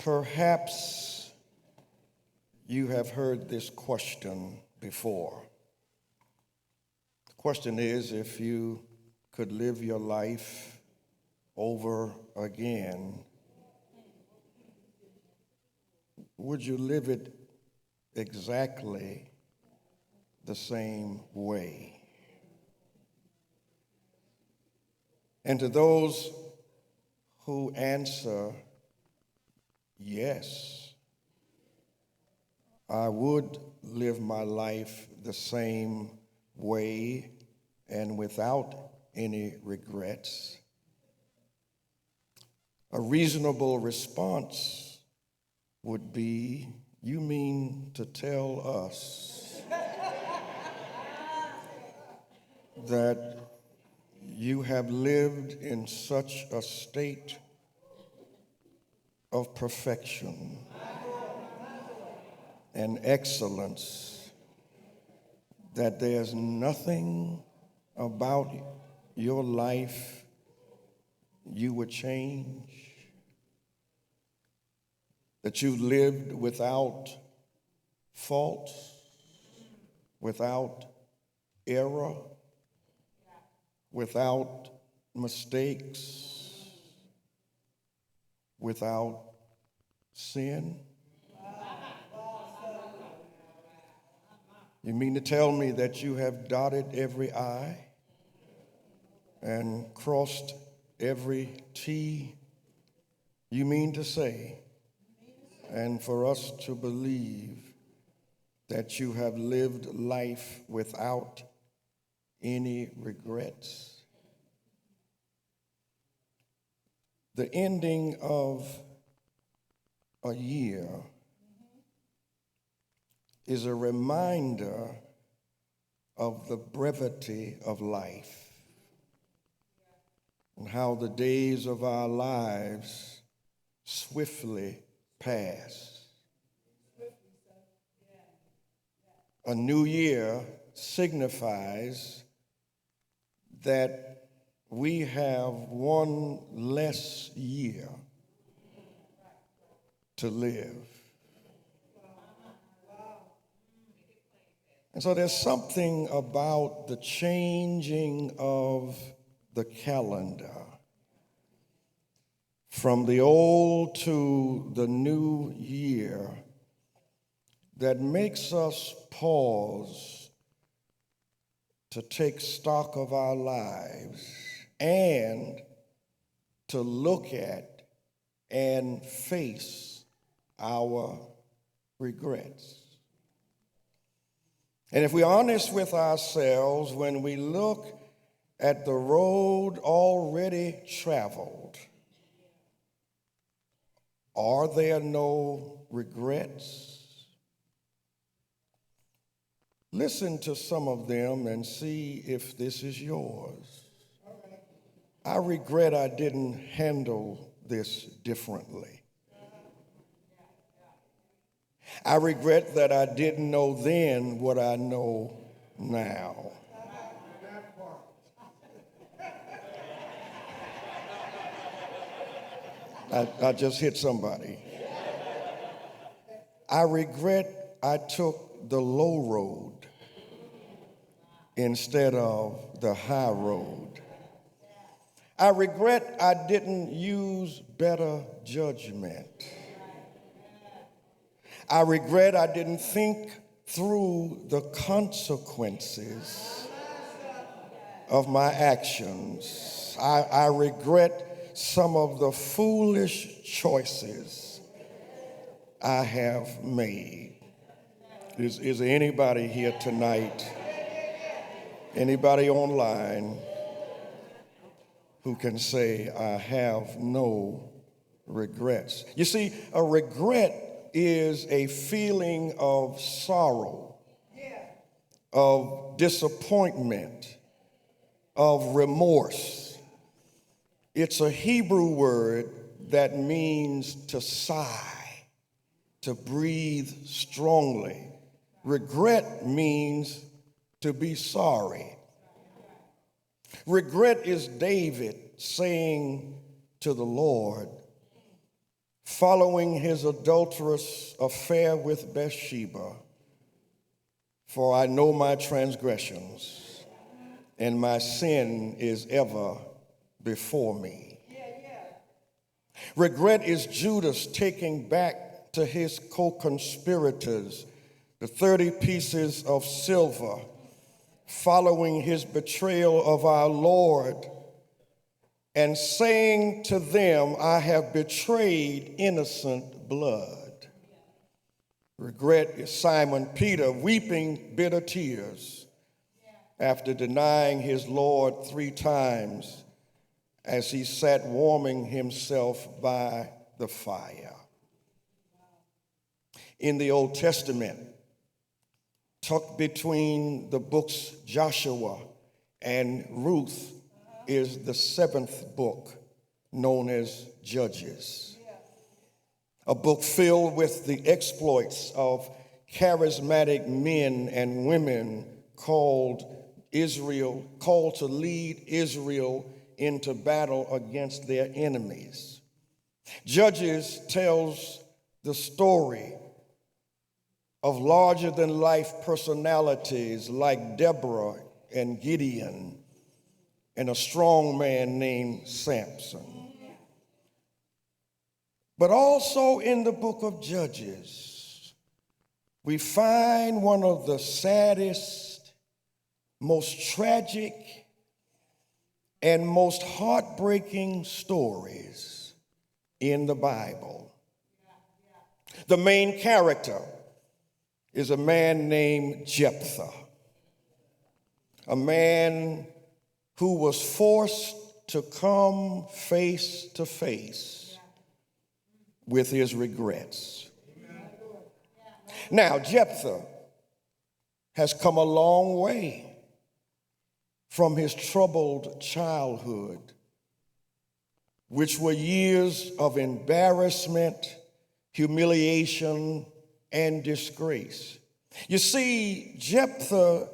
Perhaps you have heard this question before. The question is, if you could live your life over again, would you live it exactly the same way? And to those who answer yes, I would live my life the same way and without any regrets, a reasonable response would be, you mean to tell us that you have lived in such a state of perfection and excellence that there's nothing about your life you would change, that you lived without fault, without error, without mistakes, without sin? You mean to tell me that you have dotted every I and crossed every T? You mean to say, and for us to believe, that you have lived life without any regrets? The ending of a year is a reminder of the brevity of life and how the days of our lives swiftly pass. A new year signifies that we have one less year to live. And so there's something about the changing of the calendar from the old to the new year that makes us pause to take stock of our lives and to look at and face our regrets. And if we're honest with ourselves, when we look at the road already traveled, are there no regrets? Listen to some of them and see if this is yours. I regret I didn't handle this differently. I regret that I didn't know then what I know now. I just hit somebody. I regret I took the low road instead of the high road. I regret I didn't use better judgment. I regret I didn't think through the consequences of my actions. I regret some of the foolish choices I have made. Is there anybody here tonight, anybody online, who can say, I have no regrets? You see, a regret is a feeling of sorrow, of disappointment, of remorse. It's a Hebrew word that means to sigh, to breathe strongly. Regret means to be sorry. Regret is David saying to the Lord, following his adulterous affair with Bathsheba. For I know my transgressions, and my sin is ever before me. Regret is Judas taking back to his co-conspirators the 30 pieces of silver following his betrayal of our Lord, and saying to them, I have betrayed innocent blood. Regret is Simon Peter weeping bitter tears after denying his Lord 3 times as he sat warming himself by the fire. In the Old Testament, tucked between the books Joshua and Ruth, is the 7th book known as Judges, a book filled with the exploits of charismatic men and women called to lead Israel into battle against their enemies. Judges tells the story of larger-than-life personalities like Deborah and Gideon and a strong man named Samson. But also in the book of Judges, we find one of the saddest, most tragic, and most heartbreaking stories in the Bible. The main character is a man named Jephthah, a man who was forced to come face to face with his regrets. Now, Jephthah has come a long way from his troubled childhood, which were years of embarrassment, humiliation, and disgrace. You see, Jephthah's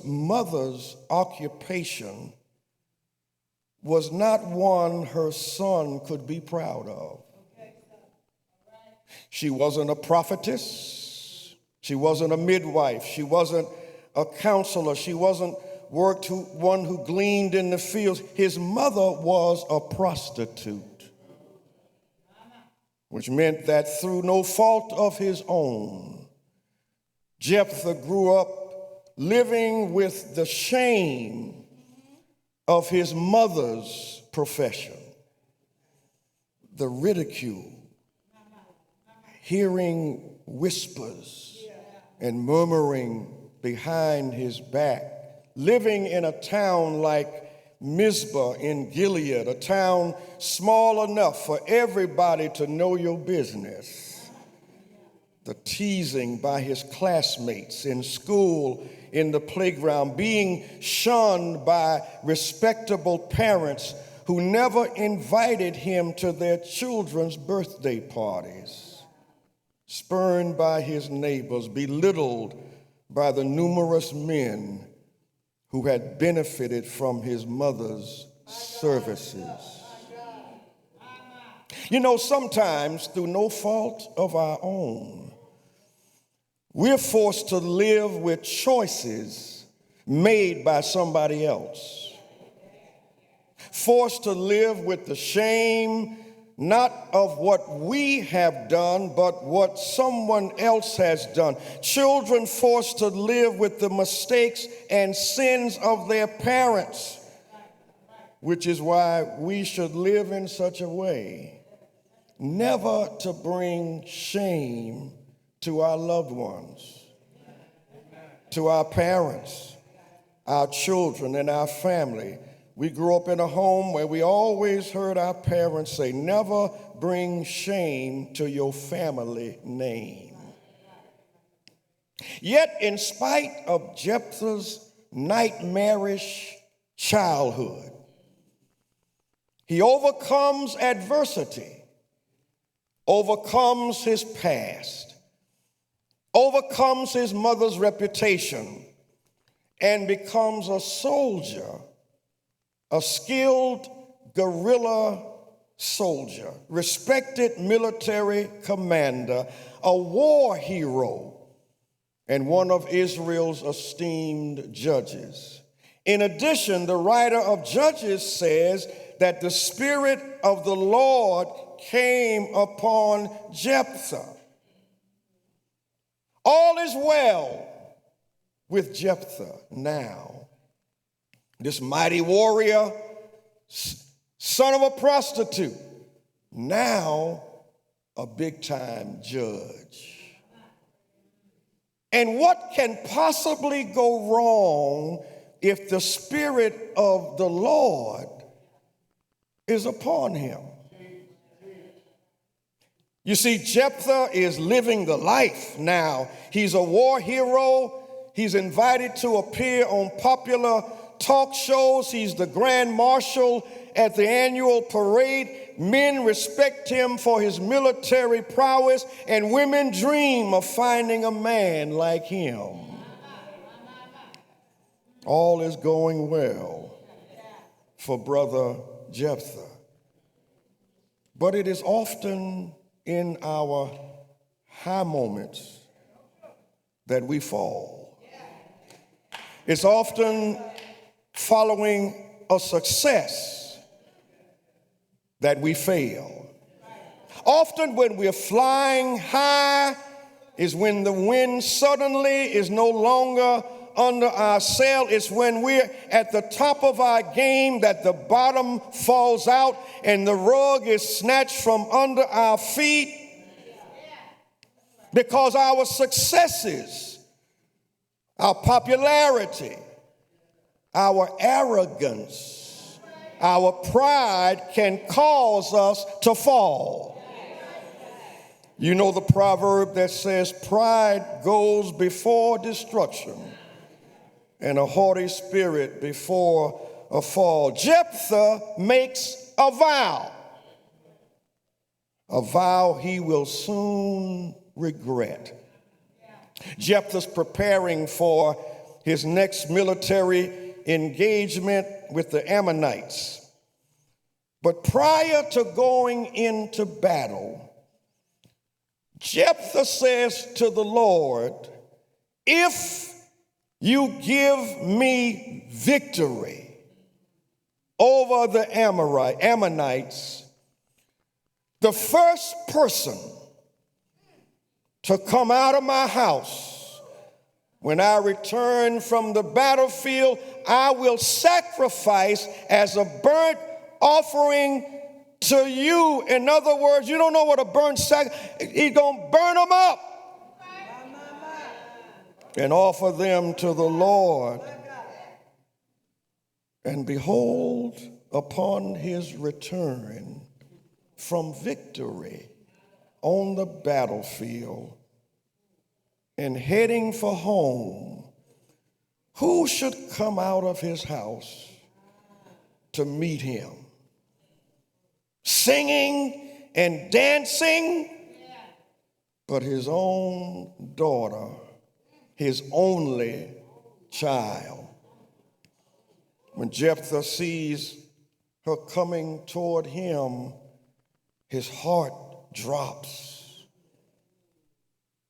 mother's occupation was not one her son could be proud of. She wasn't a prophetess. She wasn't a midwife. She wasn't a counselor. She wasn't one who gleaned in the fields. His mother was a prostitute, which meant that through no fault of his own, Jephthah grew up living with the shame of his mother's profession, the ridicule, hearing whispers and murmuring behind his back, living in a town like Mizpah in Gilead, a town small enough for everybody to know your business. The teasing by his classmates in school, in the playground, being shunned by respectable parents who never invited him to their children's birthday parties, spurned by his neighbors, belittled by the numerous men who had benefited from his mother's services. You know, sometimes through no fault of our own, we're forced to live with choices made by somebody else. Forced to live with the shame, not of what we have done, but what someone else has done. Children forced to live with the mistakes and sins of their parents, which is why we should live in such a way never to bring shame to our loved ones, to our parents, our children, and our family. We grew up in a home where we always heard our parents say, never bring shame to your family name. Yet, in spite of Jephthah's nightmarish childhood, he overcomes adversity, overcomes his past, overcomes his mother's reputation, and becomes a soldier, a skilled guerrilla soldier, respected military commander, a war hero, and one of Israel's esteemed judges. In addition, the writer of Judges says that the Spirit of the Lord came upon Jephthah. All is well with Jephthah now. This mighty warrior, son of a prostitute, now a big-time judge. And what can possibly go wrong if the Spirit of the Lord is upon him? You see, Jephthah is living the life now. He's a war hero. He's invited to appear on popular talk shows. He's the grand marshal at the annual parade. Men respect him for his military prowess, and women dream of finding a man like him. All is going well for brother Jephthah. But it is often in our high moments that we fall. It's often following a success that we fail. Often when we're flying high is when the wind suddenly is no longer under our sail. It's when we're at the top of our game that the bottom falls out and the rug is snatched from under our feet, because our successes, our popularity, our arrogance, our pride can cause us to fall. You know the proverb that says, pride goes before destruction, and a haughty spirit before a fall. Jephthah makes a vow he will soon regret. Jephthah's preparing for his next military engagement with the Ammonites. But prior to going into battle, Jephthah says to the Lord, if you give me victory over the Ammonites, the first person to come out of my house when I return from the battlefield, I will sacrifice as a burnt offering to you. In other words, you don't know what a burnt sacrifice, he's going to burn them up and offer them to the Lord. And behold, upon his return from victory on the battlefield and heading for home, who should come out of his house to meet him? Singing and dancing, but his own daughter, his only child. When Jephthah sees her coming toward him, his heart drops.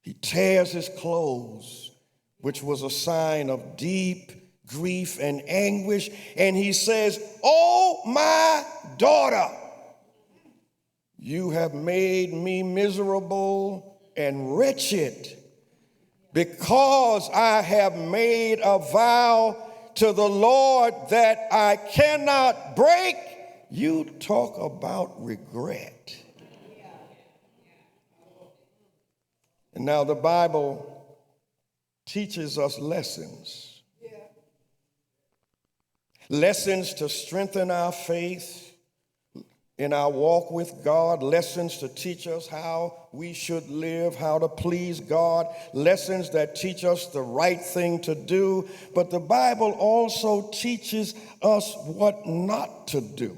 He tears his clothes, which was a sign of deep grief and anguish, and he says, "Oh, my daughter, you have made me miserable and wretched, because I have made a vow to the Lord that I cannot break." You talk about regret. And now the Bible teaches us lessons. Lessons to strengthen our faith in our walk with God, lessons to teach us how we should live, how to please God, lessons that teach us the right thing to do. But the Bible also teaches us what not to do.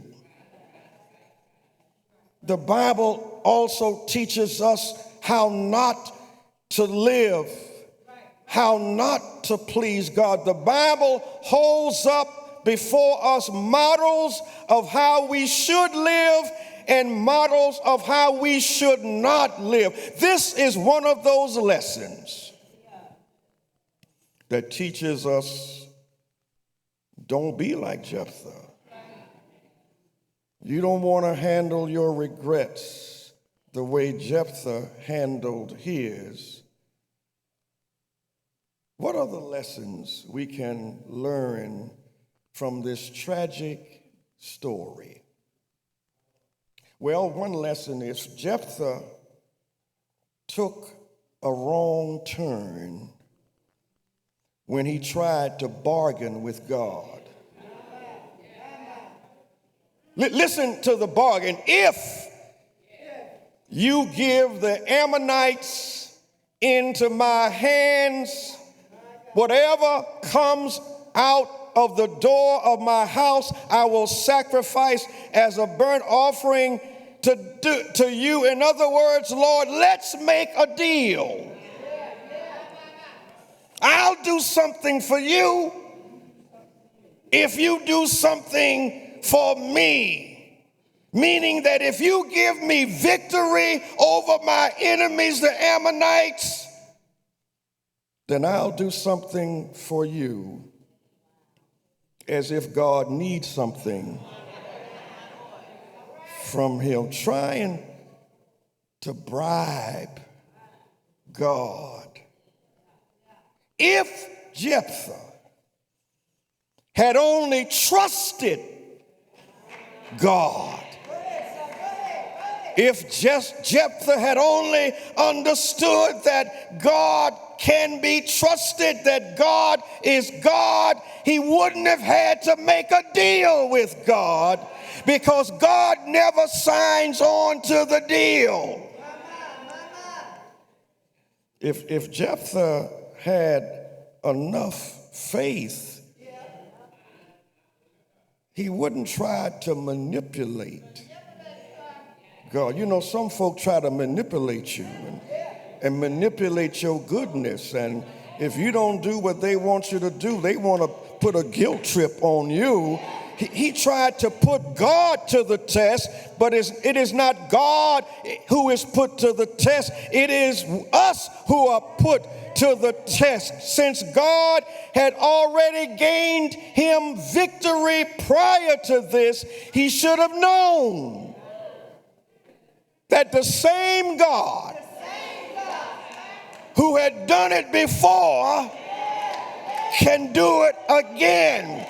The Bible also teaches us how not to live, how not to please God. The Bible holds up before us models of how we should live and models of how we should not live. This is one of those lessons that teaches us, don't be like Jephthah. You don't want to handle your regrets the way Jephthah handled his. What are the lessons we can learn from this tragic story? Well, one lesson is Jephthah took a wrong turn when he tried to bargain with God. Listen to the bargain. If you give the Ammonites into my hands, whatever comes out of the door of my house, I will sacrifice as a burnt offering to you. In other words, Lord, let's make a deal. I'll do something for you if you do something for me. Meaning that if you give me victory over my enemies, the Ammonites, then I'll do something for you. As if God needs something from him, trying to bribe God. If Jephthah had only trusted God, if Jephthah had only understood that God can be trusted, that God is God, he wouldn't have had to make a deal with God, because God never signs on to the deal. If Jephthah had enough faith, he wouldn't try to manipulate God. You know, some folk try to manipulate you and manipulate your goodness. And if you don't do what they want you to do, they want to put a guilt trip on you. He tried to put God to the test, but it is not God who is put to the test. It is us who are put to the test. Since God had already gained him victory prior to this, he should have known that the same God who had done it before can do it again.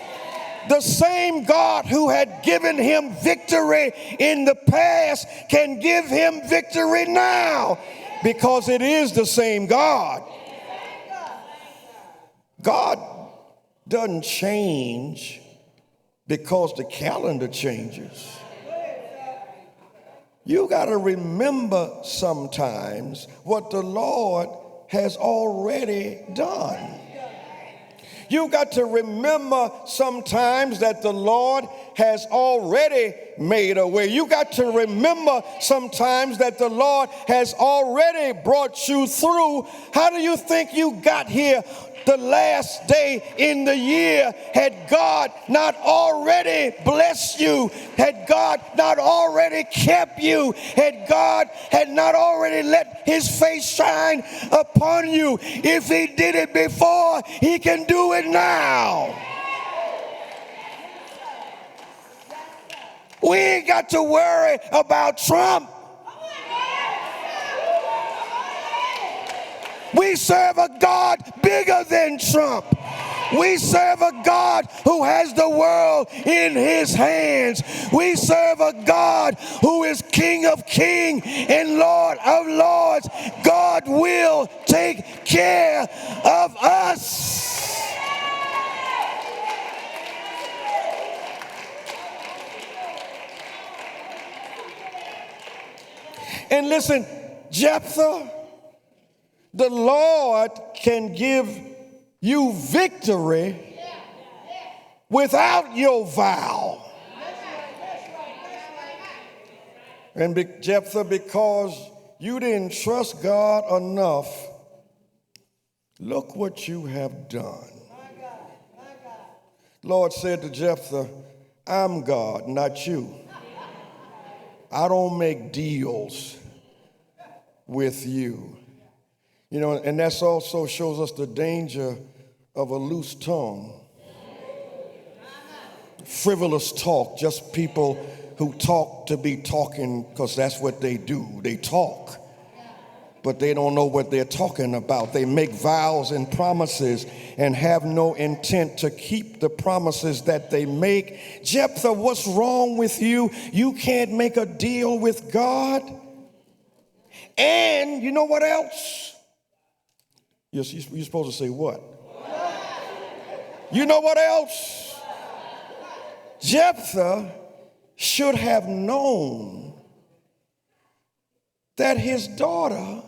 The same God who had given him victory in the past can give him victory now, because it is the same God. God doesn't change because the calendar changes. You got to remember sometimes what the Lord has already done. You got to remember sometimes that the Lord has already made a way. You got to remember sometimes that the Lord has already brought you through. How do you think you got here the last day in the year? Had God not already blessed you? Had God not already kept you? Had God had not already let his face shine upon you? If he did it before, he can do it now. We ain't got to worry about Trump. We serve a God bigger than Trump. We serve a God who has the world in his hands. We serve a God who is King of kings and Lord of lords. God will take care of us. And listen, Jephthah, the Lord can give you victory without your vow. And Jephthah, because you didn't trust God enough, look what you have done. Lord said to Jephthah, I'm God, not you. I don't make deals with you. You know, and that's also shows us the danger of a loose tongue. Frivolous talk, just people who talk to be talking because that's what they do. They talk, but they don't know what they're talking about. They make vows and promises and have no intent to keep the promises that they make. Jephthah, what's wrong with you? You can't make a deal with God. And you know what else? You're supposed to say what? You know what else? Jephthah should have known that his daughter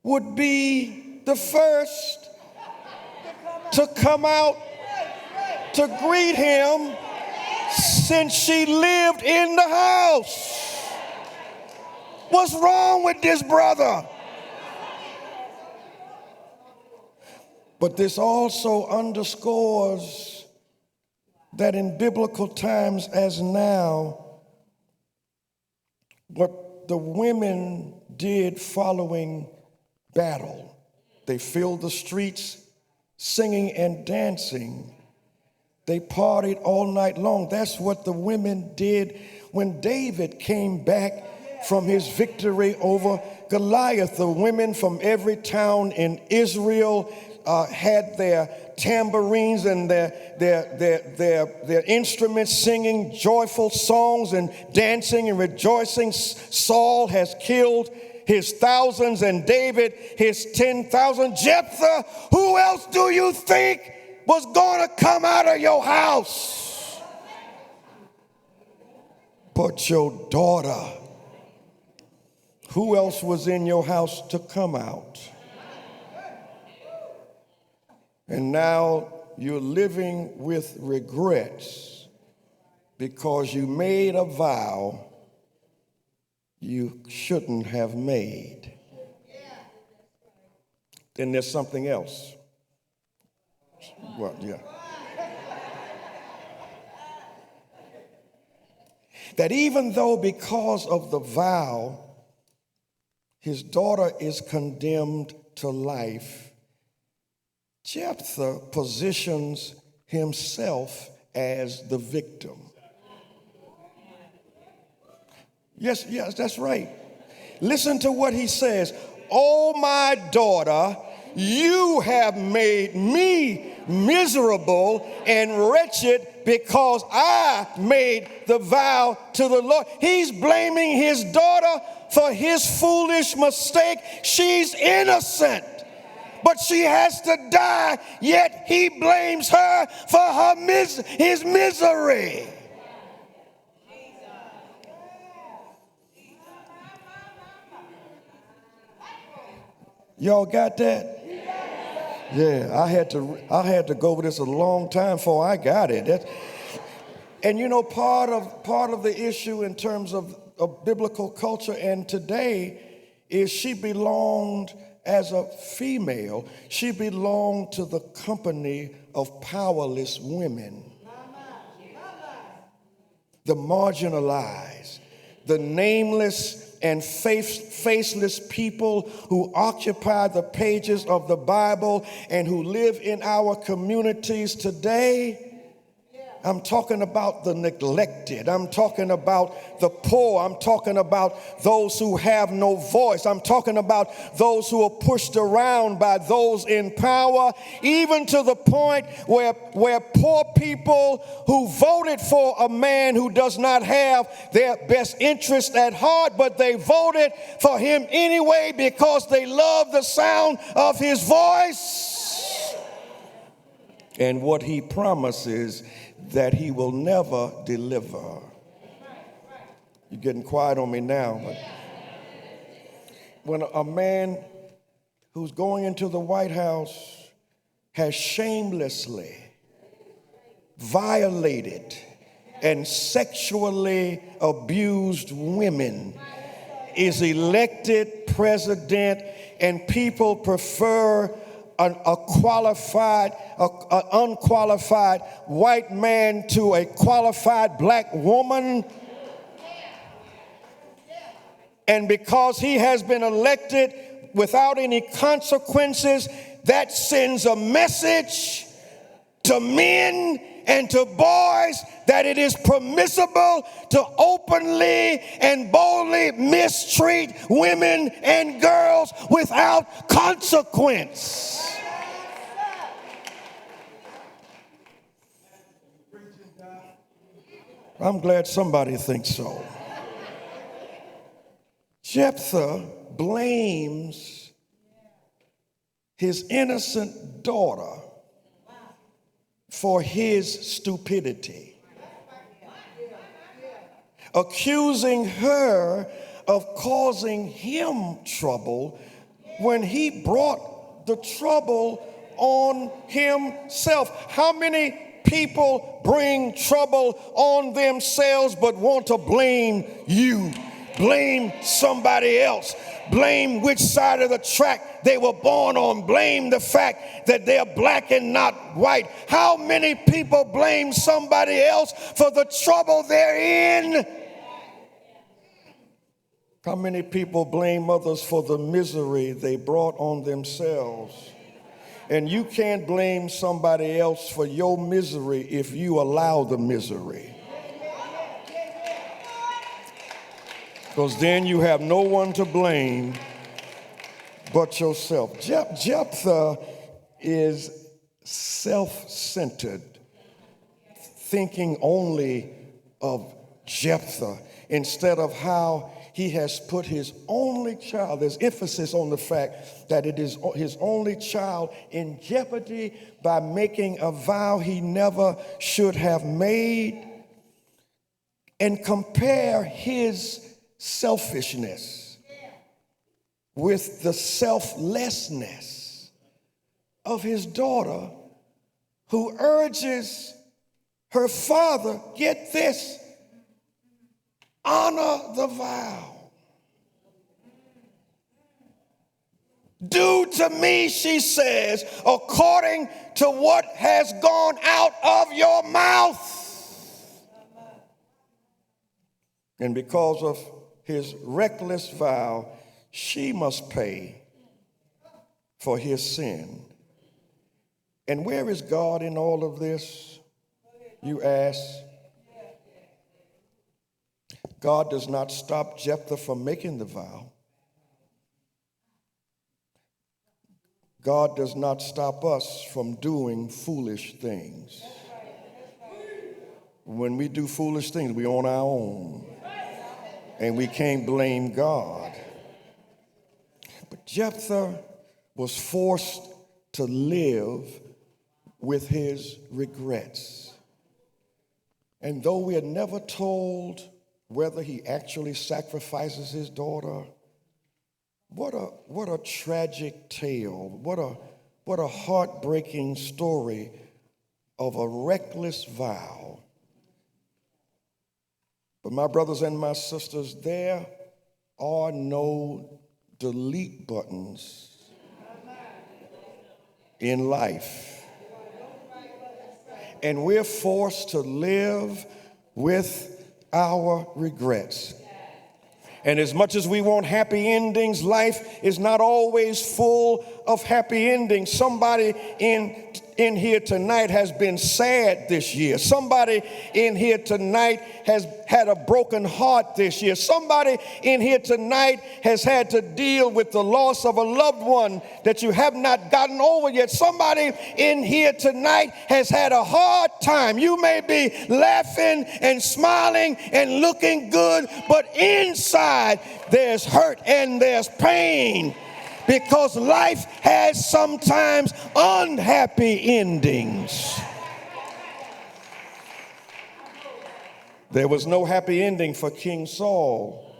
would be the first to come out to greet him since she lived in the house. What's wrong with this brother? But this also underscores that in biblical times as now, what the women did following battle, they filled the streets singing and dancing. They partied all night long. That's what the women did when David came back from his victory over Goliath. The women from every town in Israel had their tambourines and their instruments, singing joyful songs and dancing and rejoicing. Saul has killed his thousands and David his 10,000. Jephthah, who else do you think was going to come out of your house but your daughter? Who else was in your house to come out? And now you're living with regrets because you made a vow you shouldn't have made. Then there's something else. Well, yeah. That even though because of the vow, his daughter is condemned to life, Jephthah positions himself as the victim. Yes, that's right. Listen to what he says. Oh, my daughter, you have made me miserable and wretched because I made the vow to the Lord. He's blaming his daughter for his foolish mistake. She's innocent, but she has to die, yet he blames her for his misery. Y'all got that? Yeah, I had to go over this a long time before I got it. And you know, part of the issue in terms of biblical culture and today is she belonged as a female. She belonged to the company of powerless women, the marginalized, the nameless and faceless people who occupy the pages of the Bible and who live in our communities today. I'm talking about the neglected. I'm talking about the poor. I'm talking about those who have no voice. I'm talking about those who are pushed around by those in power, even to the point where poor people who voted for a man who does not have their best interest at heart, but they voted for him anyway because they love the sound of his voice and what he promises that he will never deliver. You're getting quiet on me now. But when a man who's going into the White House has shamelessly violated and sexually abused women is elected president, and people prefer an unqualified white man to a qualified black woman, And because he has been elected without any consequences, that sends a message to men and to boys that it is permissible to openly and boldly mistreat women and girls without consequence. I'm glad somebody thinks so. Jephthah blames his innocent daughter for his stupidity, accusing her of causing him trouble when he brought the trouble on himself. How many people bring trouble on themselves but want to blame you? Blame somebody else. Blame which side of the track they were born on. Blame the fact that they're black and not white. How many people blame somebody else for the trouble they're in? How many people blame others for the misery they brought on themselves? And you can't blame somebody else for your misery if you allow the misery. Because then you have no one to blame but yourself. Jephthah is self-centered, thinking only of Jephthah instead of how he has put his only child. There's emphasis on the fact that it is his only child in jeopardy by making a vow he never should have made, and compare his selfishness with the selflessness of his daughter, who urges her father, get this, honor the vow. Do to me, she says, according to what has gone out of your mouth. And because of his reckless vow, she must pay for his sin. And where is God in all of this, you ask? God does not stop Jephthah from making the vow. God does not stop us from doing foolish things. When we do foolish things, we're on our own. And we can't blame God. But Jephthah was forced to live with his regrets. And though we are never told whether he actually sacrifices his daughter, what a tragic tale, what a heartbreaking story of a reckless vow. But my brothers and my sisters, there are no delete buttons in life. And we're forced to live with our regrets. And as much as we want happy endings, life is not always full of happy endings. Somebody in here tonight has been sad this year. Somebody in here tonight has had a broken heart this year. Somebody in here tonight has had to deal with the loss of a loved one that you have not gotten over yet. Somebody in here tonight has had a hard time. You may be laughing and smiling and looking good, but inside there's hurt and there's pain. Because life has sometimes unhappy endings. There was no happy ending for King Saul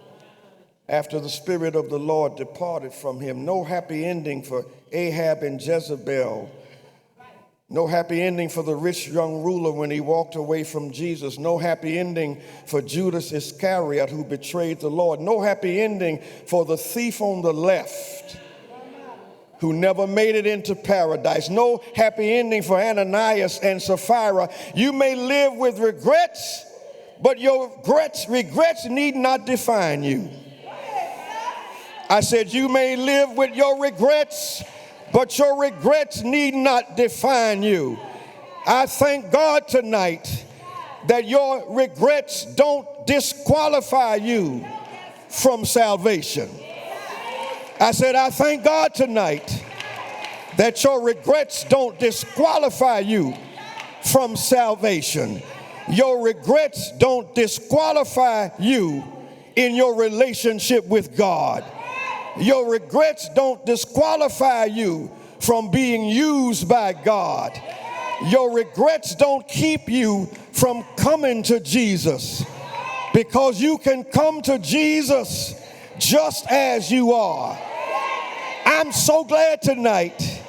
after the Spirit of the Lord departed from him. No happy ending for Ahab and Jezebel. No happy ending for the rich young ruler when he walked away from Jesus. No happy ending for Judas Iscariot who betrayed the Lord. No happy ending for the thief on the left who never made it into paradise. No happy ending for Ananias and Sapphira. You may live with regrets, but your regrets need not define you. I said, you may live with your regrets, but your regrets need not define you. I thank God tonight that your regrets don't disqualify you from salvation. I said, I thank God tonight that your regrets don't disqualify you from salvation. Your regrets don't disqualify you in your relationship with God. Your regrets don't disqualify you from being used by God. Your regrets don't keep you from coming to Jesus, because you can come to Jesus just as you are. I'm so glad tonight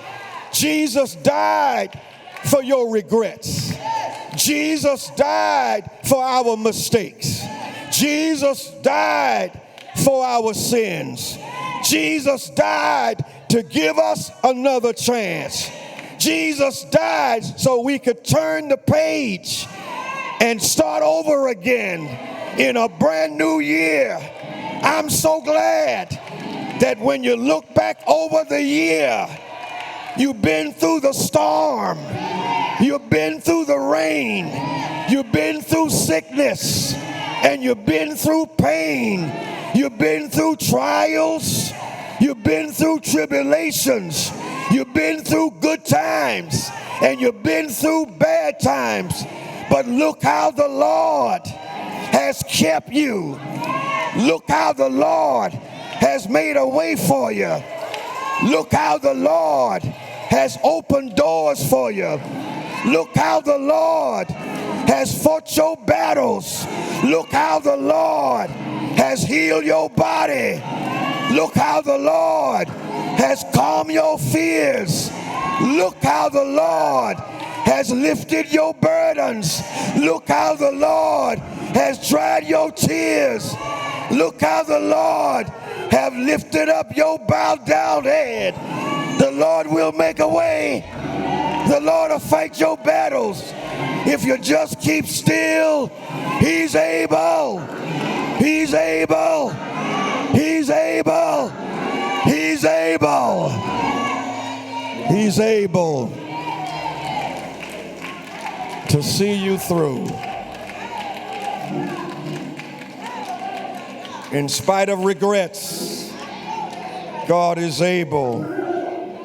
Jesus died for your regrets. Jesus died for our mistakes. Jesus died for our sins. Jesus died to give us another chance. Jesus died so we could turn the page and start over again in a brand new year. I'm so glad that when you look back over the year, you've been through the storm, you've been through the rain, you've been through sickness, and you've been through pain, you've been through trials, you've been through tribulations, you've been through good times, and you've been through bad times. But look how the Lord has kept you. Look how the Lord has made a way for you. Look how the Lord has opened doors for you. Look how the Lord has fought your battles. Look how the Lord has healed your body. Look how the Lord has calmed your fears. Look how the Lord has lifted your burdens. Look how the Lord has dried your tears. Look how the Lord have lifted up your bowed down head. The Lord will make a way. The Lord will fight your battles. If you just keep still, He's able. He's able. He's able. He's able. He's able to see you through. In spite of regrets, God is able